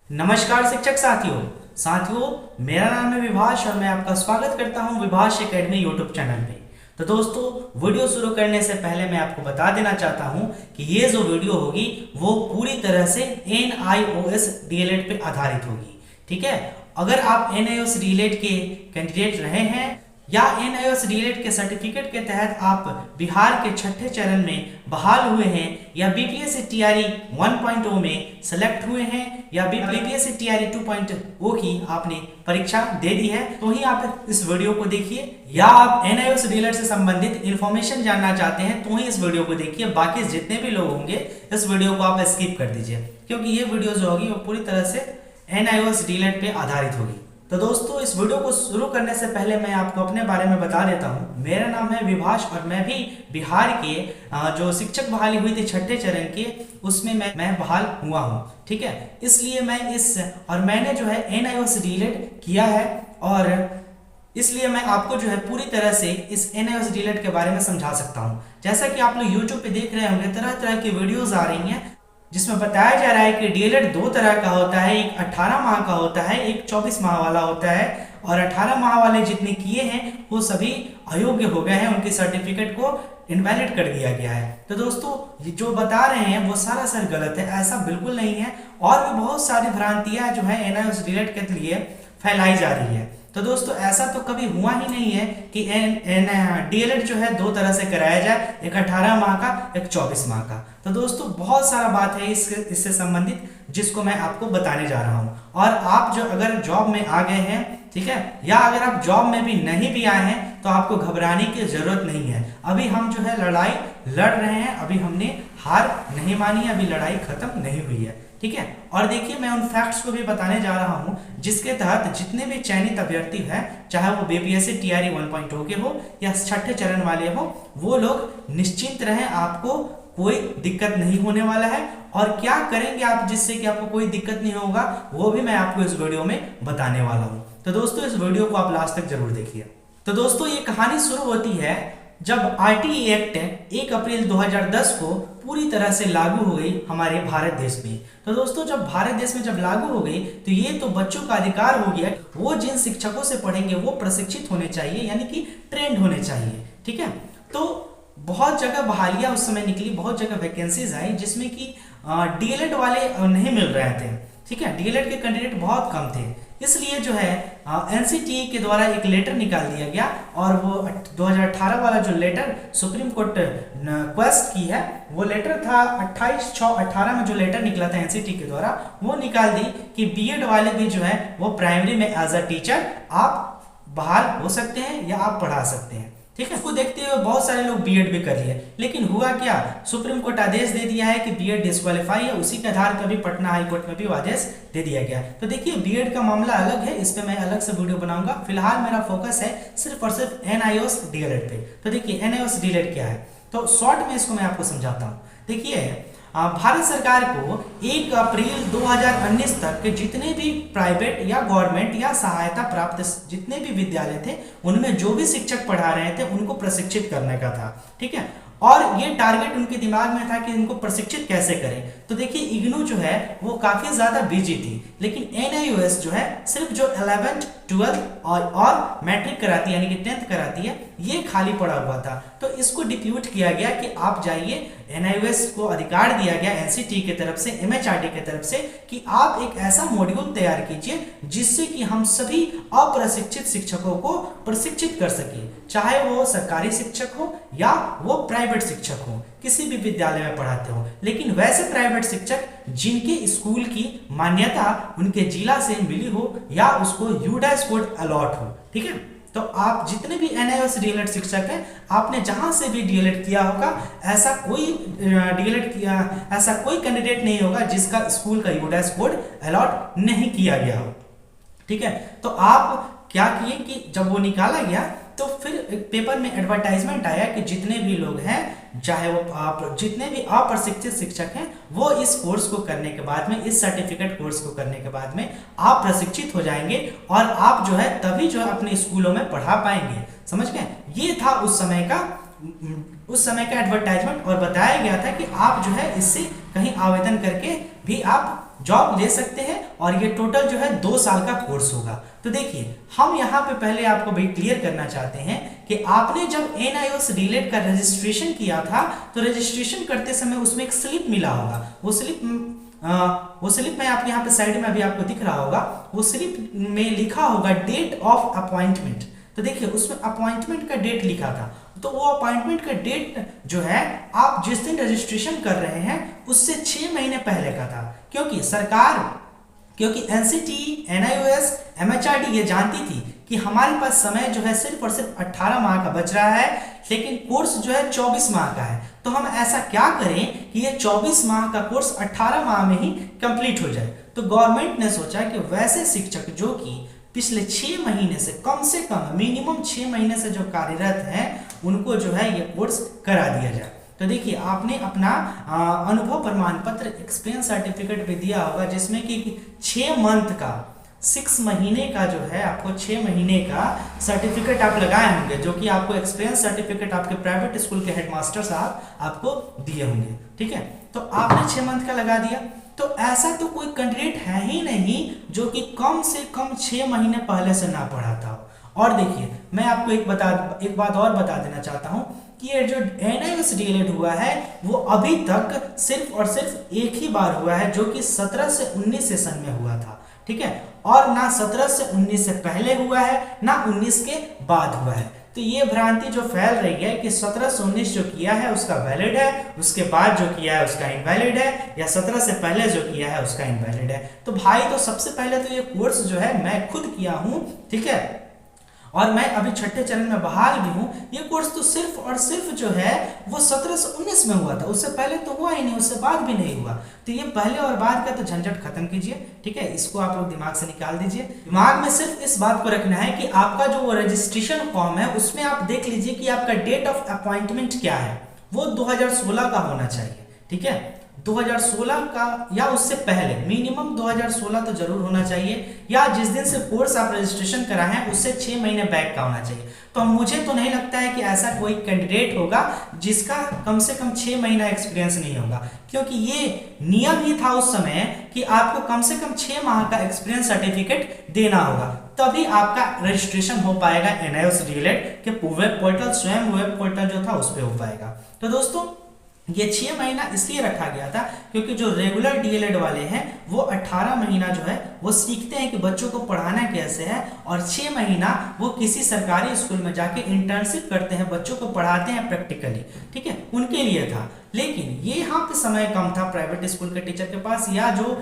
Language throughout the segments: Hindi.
नमस्कार शिक्षक साथियों मेरा नाम है विभाष और मैं आपका स्वागत करता हूं विभाष एकेडमी यूट्यूब चैनल पे। तो दोस्तों, वीडियो शुरू करने से पहले मैं आपको बता देना चाहता हूं कि ये जो वीडियो होगी वो पूरी तरह से NIOS DLED पे आधारित होगी। ठीक है, अगर आप NIOS DLED के कैंडिडेट रहे हैं या NIOS DLED के सर्टिफिकेट के तहत आप बिहार के छठे चरण में बहाल हुए हैं या BPSC TRE 1.0 में सेलेक्ट हुए हैं या BPSC TRE 2.0 की आपने परीक्षा दे दी है, तो ही आप इस वीडियो को देखिए। या आप NIOS DLED से संबंधित इंफॉर्मेशन जानना चाहते हैं तो ही इस वीडियो को देखिए। बाकी जितने भी लोग होंगे इस वीडियो को आप स्किप कर दीजिए, क्योंकि ये वीडियो जो होगी वो पूरी तरह से NIOS DLED पे आधारित होगी। तो दोस्तों, इस वीडियो को शुरू करने से पहले मैं आपको अपने बारे में बता देता हूँ। मेरा नाम है विभाष और मैं भी बिहार के जो शिक्षक बहाली हुई थी छठे चरण के, उसमें मैं बहाल हुआ हूँ। ठीक है, इसलिए मैंने जो है NIOS DLED किया है और इसलिए मैं आपको जो है पूरी तरह से इस NIOS DLED के बारे में समझा सकता हूँ। जैसा कि आप लोग YouTube पे देख रहे होंगे, तरह तरह की वीडियोज आ रही हैं जिसमें बताया जा रहा है कि DLED दो तरह का होता है, एक 18 माह का होता है, एक 24 माह वाला होता है। और 18 माह वाले जितने किए हैं वो सभी अयोग्य हो गए हैं, उनके सर्टिफिकेट को इनवैलिड कर दिया गया है। तो दोस्तों, जो बता रहे हैं वो सरासर गलत है, ऐसा बिल्कुल नहीं है। और भी बहुत सारी भ्रांतियां जो है NIOS DLED के लिए फैलाई जा रही है। तो दोस्तों, ऐसा तो कभी हुआ ही नहीं है कि DLED जो है दो तरह से कराया जाए, एक 18 माह का, एक 24 माह का। तो दोस्तों, बहुत सारा बात है इससे संबंधित जिसको मैं आपको बताने जा रहा हूं। और आप जो अगर जॉब में आ गए हैं, ठीक है, या अगर आप जॉब में भी नहीं भी आए हैं, तो आपको घबराने की जरूरत नहीं है। अभी हम जो है लड़ाई लड़ रहे हैं, अभी हमने हार नहीं मानी है, अभी लड़ाई खत्म नहीं हुई है। ठीक है, और देखिए, मैं उन फैक्ट्स को भी बताने जा रहा हूं जिसके तहत जितने भी चयनित अभ्यर्थी हैं, चाहे वो BPSC TRE 1.0 के हो या छठे चरण वाले हो, वो लोग निश्चिंत रहें, आपको कोई दिक्कत नहीं होने वाला है। और क्या करेंगे आप जिससे कि आपको कोई दिक्कत नहीं होगा, वो भी मैं आपको इस वीडियो में बताने वाला हूं। तो दोस्तों, इस वीडियो को आप लास्ट तक जरूर देखिए। तो दोस्तों, ये कहानी शुरू होती है जब RTE एक्ट 1 अप्रैल 2010 को पूरी तरह से लागू हो गई हमारे भारत देश में। तो दोस्तों, जब भारत देश में जब लागू हो गई तो ये तो बच्चों का अधिकार हो गया, वो जिन शिक्षकों से पढ़ेंगे वो प्रशिक्षित होने चाहिए, यानी कि ट्रेंड होने चाहिए। ठीक है, तो बहुत जगह बहालियां उस समय निकली, बहुत जगह वैकेंसीज आई जिसमें कि DLED वाले नहीं मिल रहे थे। ठीक है, DLED के कैंडिडेट बहुत कम थे, इसलिए जो है NCTE के द्वारा एक लेटर निकाल दिया गया और वो 2018 वाला जो लेटर सुप्रीम कोर्ट क्वेस्ट की है, वो लेटर था 28/6/18 में जो लेटर निकला था NCTE के द्वारा, वो निकाल दी कि BEd वाले भी जो है वो प्राइमरी में एज अ टीचर आप बहाल हो सकते हैं या आप पढ़ा सकते हैं। ठीक है, उसको देखते हुए बहुत सारे लोग BEd भी कर लिए, लेकिन हुआ क्या, सुप्रीम कोर्ट आदेश दे दिया है कि BEd डिस्क्वालीफाई है। उसी के आधार पर भी पटना हाई कोर्ट में भी आदेश दे दिया गया। तो देखिए, BEd का मामला अलग है, इस पे मैं अलग से वीडियो बनाऊंगा। फिलहाल मेरा फोकस है सिर्फ और सिर्फ NIOS DLED पे। तो देखिए, NIOS DLED क्या है, तो शॉर्ट में इसको मैं आपको समझाता हूँ। देखिए, भारत सरकार को 1 अप्रैल 2019 तक के जितने भी प्राइवेट या गवर्नमेंट या सहायता प्राप्त जितने भी विद्यालय थे, उनमें जो भी शिक्षक पढ़ा रहे थे उनको प्रशिक्षित करने का था। ठीक है, और ये टारगेट उनके दिमाग में था कि इनको प्रशिक्षित कैसे करें। तो देखिए, इग्नू जो है वो काफी ज्यादा बिजी थी, लेकिन NIOS जो है सिर्फ जो 11th 12th और मैट्रिक कराती है, यानी कि 10th कराती है, ये खाली पड़ा हुआ था। तो इसको डिप्यूट किया गया कि आप जाइए, NIOS को अधिकार दिया गया NCTE की तरफ से, MHRD की तरफ से, कि आप एक ऐसा मॉड्यूल तैयार कीजिए जिससे कि हम सभी अप्रशिक्षित शिक्षकों को प्रशिक्षित कर सके, चाहे वो सरकारी शिक्षक हो या वो प्राइवेट शिक्षक हो, किसी भी विद्यालय में पढ़ाते हो, लेकिन वैसे प्राइवेट शिक्षक जिनके स्कूल की मान्यता उनके जिला से मिली हो या उसको UDAS कोड अलॉट हो। ठीक है, तो आप जितने भी NIOS DLED शिक्षक हैं, आपने जहां से भी DLED किया होगा, ऐसा कोई कैंडिडेट नहीं होगा जिसका स्कूल का UDAS कोड अलॉट नहीं किया गया हो। ठीक है, तो आप क्या किए कि जब वो निकाला गया तो फिर पेपर में एडवर्टाइजमेंट आया कि जितने भी लोग हैं, चाहे वो आप जितने भी अप्रशिक्षित शिक्षक हैं, वो इस कोर्स को करने के बाद में, इस सर्टिफिकेट कोर्स को करने के बाद में आप प्रशिक्षित हो जाएंगे और आप जो है तभी जो है अपने स्कूलों में पढ़ा पाएंगे। समझ गए, ये था उस समय का उस समय का एडवर्टाइजमेंट, और बताया गया था कि आप जो है इससे कहीं आवेदन करके भी आप जॉब ले सकते हैं, और ये टोटल जो है 2 साल का कोर्स होगा। तो देखिए हम यहाँ पे पहले आपको भी क्लियर करना चाहते हैं कि आपने जब NIOS डीलेट का रजिस्ट्रेशन किया था तो रजिस्ट्रेशन करते समय उसमें एक स्लिप मिला होगा। वो स्लिप मैं आपके यहाँ पे साइड में अभी आपको दिख रहा होगा। वो स्लिप में लिखा होगा डेट ऑफ अपॉइंटमेंट। तो देखिए उसमें अपॉइंटमेंट का डेट लिखा था, तो वो अपॉइंटमेंट का डेट जो है आप जिस दिन रजिस्ट्रेशन कर रहे हैं उससे 6 महीने पहले का था, क्योंकि NCT, NIOS, MHRD ये जानती थी कि हमारे पास समय जो है सिर्फ और सिर्फ 18 माह का बच रहा है, लेकिन कोर्स जो है 24 माह का है। तो हम ऐसा क्या करें कि ये 24 माह का कोर्स 18 माह में ही कंप्लीट हो जाए। तो गवर्नमेंट ने सोचा कि वैसे शिक्षक जो कि पिछले 6 महीने से कम मिनिमम 6 महीने से जो कार्यरत हैं उनको जो है ये कोर्स करा दिया जाए। तो देखिए आपने अपना अनुभव प्रमाण पत्र, एक्सपीरियंस सर्टिफिकेट भी दिया होगा, जिसमें कि 6 मंथ का 6 महीने का जो है आपको 6 महीने का सर्टिफिकेट आप लगाए होंगे, जो कि आपको एक्सपीरियंस सर्टिफिकेट आपके प्राइवेट स्कूल के हेडमास्टर साहब आपको दिए होंगे। ठीक है, तो आपने 6 मंथ का लगा दिया। तो ऐसा तो कोई कैंडिडेट है ही नहीं जो कि कम से कम 6 महीने पहले से ना पढ़ा था। और देखिए मैं आपको एक बात और बता देना चाहता हूं कि ये जो NIOS डीलेट हुआ है वो अभी तक सिर्फ और सिर्फ एक ही बार हुआ है, जो कि 17 से 19 सेशन में हुआ था। ठीक है, और ना 17 से 19 से पहले हुआ है ना 19 के बाद हुआ है। तो ये भ्रांति जो फैल रही है कि 17 से 19 जो किया है उसका वैलिड है, उसके बाद जो किया है उसका इनवैलिड है, या 17 से पहले जो किया है उसका इनवैलिड है। तो भाई तो सबसे पहले तो ये कोर्स जो है मैं खुद किया हूं, ठीक है, और मैं अभी छठे चरण में बहाल भी हूं। ये कोर्स तो सिर्फ और सिर्फ जो है वो 17 से 19 में हुआ था, उससे पहले तो हुआ ही नहीं, उससे बाद भी नहीं हुआ। तो ये पहले और बाद का तो झंझट खत्म कीजिए। ठीक है, इसको आप लोग दिमाग से निकाल दीजिए। दिमाग में सिर्फ इस बात को रखना है कि आपका जो वो रजिस्ट्रेशन फॉर्म है उसमें आप देख लीजिए कि आपका डेट ऑफ अपॉइंटमेंट क्या है, वो 2016 का होना चाहिए। ठीक है, 2016 का या उससे पहले, मिनिमम 2016 तो जरूर होना चाहिए, या जिस दिन से कोर्स आप रजिस्ट्रेशन कराए हैं उससे 6 महीने बैक का होना चाहिए। तो मुझे तो नहीं लगता है कि ऐसा कोई कैंडिडेट होगा जिसका कम से कम 6 महीना एक्सपीरियंस नहीं होगा, क्योंकि ये नियम ही था उस समय कि आपको कम से कम 6 माह का एक्सपीरियंस सर्टिफिकेट देना होगा, तभी आपका रजिस्ट्रेशन हो पाएगा NIOS डीलेट के वेब पोर्टल, स्वयं वेब पोर्टल जो था उस पर हो पाएगा। तो दोस्तों ये 6 महीना इसलिए रखा गया था क्योंकि जो रेगुलर डीएलएड वाले हैं वो 18 महीना जो है वो सीखते हैं कि बच्चों को पढ़ाना कैसे है, और 6 महीना वो किसी सरकारी स्कूल में जाके इंटर्नशिप करते हैं, बच्चों को पढ़ाते हैं प्रैक्टिकली। ठीक है, उनके लिए था। लेकिन ये यहाँ पे समय कम था प्राइवेट स्कूल के टीचर के पास, या जो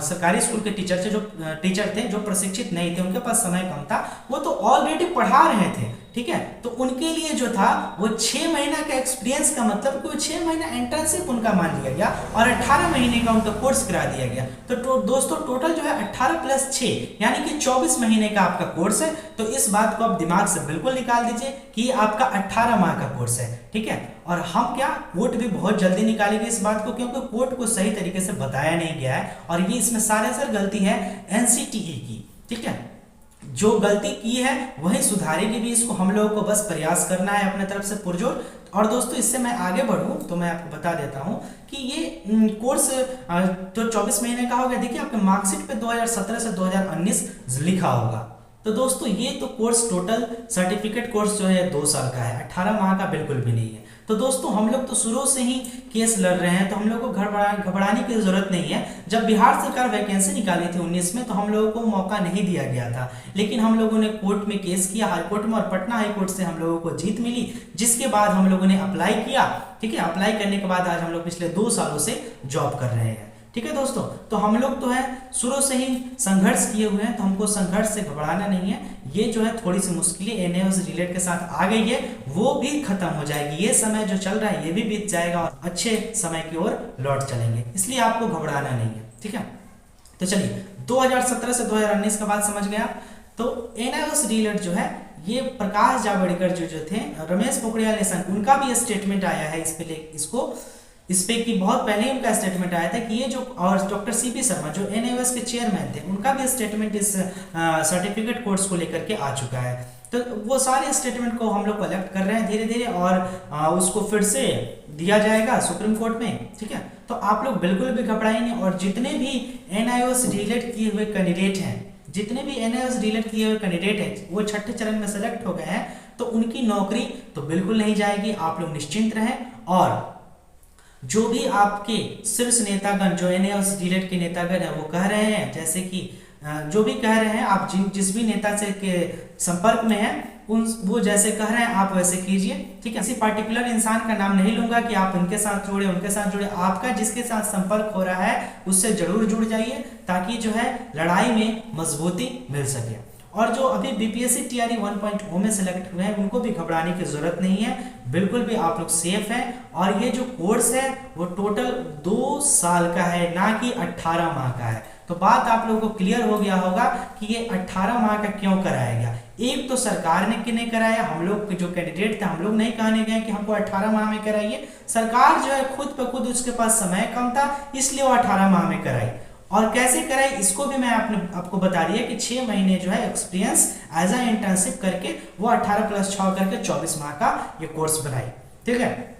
सरकारी स्कूल के टीचर थे जो प्रशिक्षित नहीं थे उनके पास समय कम था, वो तो ऑलरेडी पढ़ा रहे थे। ठीक है, तो उनके लिए जो था वो 6 महीना का एक्सपीरियंस का मतलब कि वो 6 महीना इंटर्नशिप उनका मान लिया गया और 18 महीने का उनका कोर्स करा दिया गया। तो दोस्तों टोटल जो है 18 + 6 यानी कि 24 महीने का आपका कोर्स है। तो इस बात को आप दिमाग से बिल्कुल निकाल दीजिए कि आपका 18 माह का कोर्स है। ठीक है, और हम क्या कोर्ट भी बहुत जल्दी निकालेंगे इस बात को, क्योंकि कोर्ट को सही तरीके से बताया नहीं गया है, और ये इसमें सारे गलती है NCTE की। ठीक है, जो गलती की है वही सुधारेगी भी, इसको हम लोगों को बस प्रयास करना है अपने तरफ से पुरजोर। और दोस्तों इससे मैं आगे बढ़ूं तो मैं आपको बता देता हूं कि ये कोर्स तो 24 महीने का हो गया। देखिए आपके मार्कशीट पे 2017 से 2019 लिखा होगा। तो दोस्तों ये तो कोर्स टोटल सर्टिफिकेट कोर्स जो है 2 साल का है, 18 माह का बिल्कुल भी नहीं है। तो दोस्तों हम लोग तो शुरू से ही केस लड़ रहे हैं, तो हम लोग को घबराने की जरूरत नहीं है। जब बिहार सरकार वैकेंसी निकाली थी 19 में तो हम लोगों को मौका नहीं दिया गया था, लेकिन हम लोगों ने कोर्ट में केस किया, हाई कोर्ट में, और पटना हाई कोर्ट से हम लोगों को जीत मिली, जिसके बाद हम लोगों ने अप्लाई किया। ठीक है, अप्लाई करने के बाद आज हम लोग पिछले 2 सालों से जॉब कर रहे हैं। ठीक है दोस्तों, तो हम लोग तो है शुरू से ही संघर्ष किए हुए हैं, तो हमको संघर्ष से घबराना नहीं है। ये जो है थोड़ी सी मुश्किलें NIOS डीलेट के साथ आ गई है, वो भी खत्म हो जाएगी। ये समय जो चल रहा है ये भी बीत जाएगा और अच्छे समय की ओर लौट चलेंगे, इसलिए आपको घबराना नहीं है। ठीक है, तो चलिए 2017 से 2019 का बात समझ गए आप। तो NIOS डीलेट जो है ये प्रकाश जावड़ेकर जो थे, रमेश पोखरियाल निशंक, उनका भी स्टेटमेंट आया है इस पे कि बहुत पहले ही उनका स्टेटमेंट आया था कि ये जो, और डॉक्टर CP शर्मा जो NIOS के चेयरमैन थे, उनका भी स्टेटमेंट इस सर्टिफिकेट कोर्स को लेकर के आ चुका है। तो वो सारे स्टेटमेंट को हम लोग कलेक्ट कर रहे हैं धीरे धीरे, और उसको फिर से दिया जाएगा सुप्रीम कोर्ट में, ठीक है। तो आप लोग बिल्कुल भी घबराइए नहीं, और जितने भी एनआईओ से डिलीट किए हुए कैंडिडेट हैं, जितने भी एनआईओ से डिलीट किए हुए कैंडिडेट हैं वो छठे चरण में सेलेक्ट हो गए हैं, तो उनकी नौकरी तो बिल्कुल नहीं जाएगी, आप लोग निश्चिंत रहें। और जो भी आपके शीर्ष नेतागण, जो एनआईओ से डिलीट के नेतागण है, वो कह रहे हैं, जैसे कि जो भी कह रहे हैं, आप जिस भी नेता से के संपर्क में हैं, वो जैसे कह रहे हैं आप वैसे कीजिए, ठीक है। किसी पार्टिकुलर इंसान का नाम नहीं लूंगा कि आप उनके साथ जुड़े, उनके साथ जुड़े, आपका जिसके साथ संपर्क हो रहा है उससे जरूर जुड़ जाइए, ताकि जो है लड़ाई में मजबूती मिल सके। और जो अभी बीपीएससी टीआरई 1.0 में सेलेक्ट हुए हैं उनको भी घबराने की जरूरत नहीं है, बिल्कुल भी आप लोग सेफ हैं। और ये जो कोर्स है वो टोटल 2 साल का है, ना कि 18 माह का है। तो बात आप लोगों को क्लियर हो गया होगा कि ये 18 माह का क्यों कराया गया। एक तो सरकार ने नहीं कराया, हम लोग जो कैंडिडेट थे हम लोग नहीं कहने गए कि हमको 18 माह में कराइए, सरकार जो है खुद ब खुद उसके पास समय कम था इसलिए वो 18 माह में कराई। और कैसे कराई इसको भी मैं आपको बता दिया कि 6 महीने जो है एक्सपीरियंस एज अ इंटर्नशिप करके वो 18 + 6 करके 24 माह का ये कोर्स बनाई, ठीक है।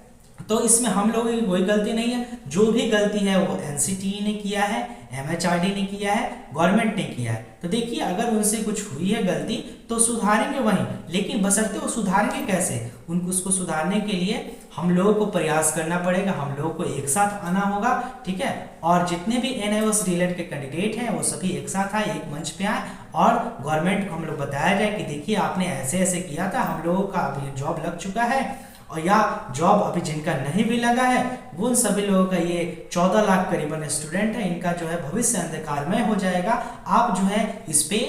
तो इसमें हम लोगों की कोई गलती नहीं है, जो भी गलती है वो एनसीटीई ने किया है, एमएचआरडी ने किया है, गवर्नमेंट ने किया है। तो देखिए अगर उनसे कुछ हुई है गलती तो सुधारेंगे वहीं, लेकिन बशर्ते वो सुधारेंगे कैसे, उनको उसको सुधारने के लिए हम लोगों को प्रयास करना पड़ेगा, हम लोगों को एक साथ आना होगा, ठीक है। और जितने भी एनआईओ से रिलेटेड के कैंडिडेट हैं वो सभी एक साथ आए, एक मंच पे आए, और गवर्नमेंट को हम लोग बताया जाए कि देखिए आपने ऐसे ऐसे किया था, हम लोगों का अभी जॉब लग चुका है, और या जॉब अभी जिनका नहीं भी लगा है वो उन सभी लोगों का, ये 14 लाख करीबन स्टूडेंट है, इनका जो है भविष्य अंधकारमय हो जाएगा। आप जो है इस पे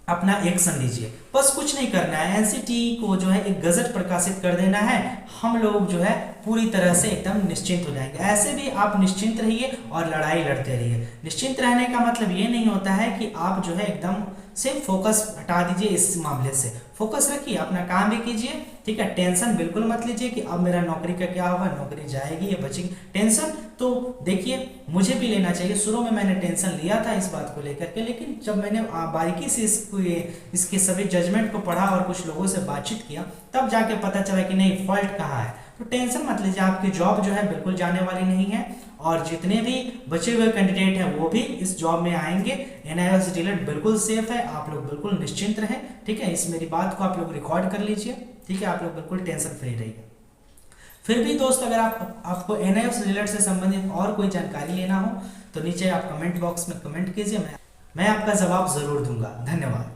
अपना एक्शन लीजिए, बस कुछ नहीं करना है, एनसीटीई को जो है एक गजट प्रकाशित कर देना है, हम लोग जो है पूरी तरह से एकदम निश्चिंत हो जाएंगे। ऐसे भी आप निश्चिंत रहिए और लड़ाई लड़ते रहिए। निश्चिंत रहने का मतलब ये नहीं होता है कि आप जो है एकदम से फोकस हटा दीजिए, इस मामले से फोकस रखिए, अपना काम भी कीजिए, ठीक है। टेंशन बिल्कुल मत लीजिए कि अब मेरा नौकरी का क्या होगा, नौकरी जाएगी या बचेगी। टेंशन तो देखिए मुझे भी लेना चाहिए, शुरू में मैंने टेंशन लिया था इस बात को लेकर के, लेकिन जब मैंने बारीकी से इसके सभी जजमेंट को पढ़ा और कुछ लोगों से बातचीत किया तब जाके पता चला कि नहीं, फॉल्ट कहाँ है। तो टेंशन मत लीजिए, आपकी जॉब जो है बिल्कुल जाने वाली नहीं है, और जितने भी बचे हुए कैंडिडेट हैं वो भी इस जॉब में आएंगे। एनआईओ से रिलेटेड बिल्कुल सेफ है, आप लोग बिल्कुल निश्चिंत रहें, ठीक है। इस मेरी बात को आप लोग रिकॉर्ड कर लीजिए, ठीक है, आप लोग बिल्कुल टेंशन फ्री रहिए। फिर भी दोस्त अगर आपको एनआईओ से रिलेटेड से संबंधित और कोई जानकारी लेना हो तो नीचे आप कमेंट बॉक्स में कमेंट कीजिए, मैं आपका जवाब जरूर दूंगा। धन्यवाद।